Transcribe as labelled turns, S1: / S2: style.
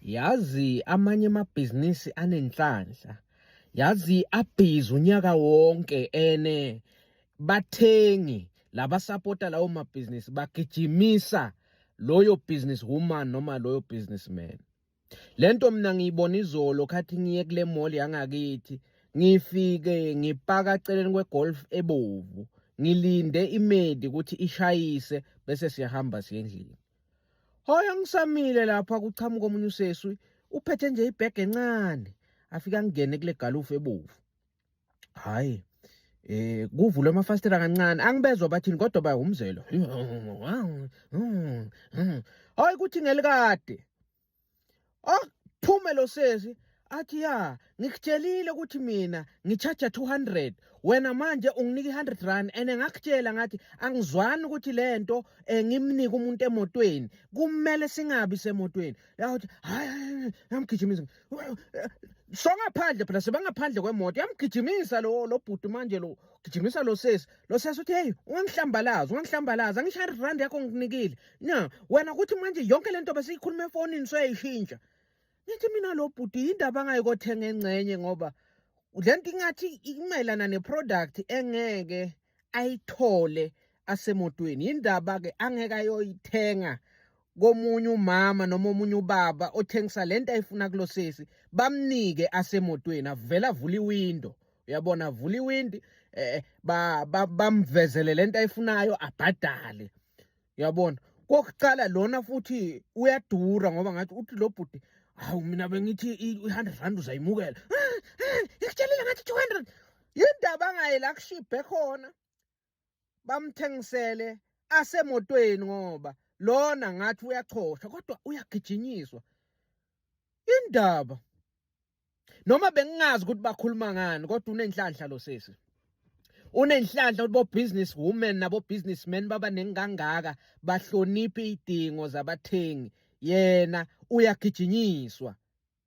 S1: Yazi amanye amabhizinisi anenhlanhla. Yazi abhizi unyaka wonke bathengi laba supporta lawo mabhizinisi bagijimisa loyo business woman noma loyo businessman. Lento mina ngiyibona izolo khathi ngiye kule mall yangakithi, ngifike ngipaka eceleni kwegolf ebovu, ngilinde imedi ukuthi ishayise bese siyahamba siye endlini. Hoya ngisamile lapha kuchamuka omunye usesi uphethe nje ibhege encane, afika ngene kule galufu ebovu. Hayi kuvulwe amafastela kancane, angibezwa bathini kodwa bayumzelo. Hayi kuthi ngelikade phume lo sesi athi ya ngikutshelile ukuthi mina ngicharge 200 wena manje unginika 100 rand ene ngakutshela ngathi angizwani ukuthi lento ngimnika umuntu emotweni kumele singabi semotweni. Yathi hayi yamgijimisa so ngaphandle phela sebangaphandle kwemoto yamgijimisa lo bhuti manje lo gijimisa lo sesi uthi hey ungangihlambalaza angisho 100 rand yakho ngikunikile na wena ukuthi manje yonke lento besiyikhuluma efonini soyayishintsha. Nithi mina lo bhuti indaba angayikothenga engcenye ngoba lento ingathi imelana neproduct engeke ayithole asemotweni. Indaba ke angeke ayoyithenga komunye umama noma omunye ubaba othengisa lento ayifuna kulosesi bamnike asemotweni avela avula iwindow. Uyabona avula iwindi bamvezele lento ayifunayo abhadale. Uyabona kokucala lona futhi uyadura ngoba ngathi uthi lo bhuti hawu mina bengithi 100 rand uzayimukela. Ngikutshelile ngathi 200. Indaba angayela kushibhe khona bamthengisele asemotweni ngoba lona ngathi uyachosha kodwa uyagijinyiswa. Indaba noma bengingazi ukuthi bakhuluma ngani kodwa unenhlanhla lo sesi. Unenhlanhla ukuthi bo business women nabo businessmen baba nengangaka bahloniphe idingo zabathengi, yena uyagijinyiswa.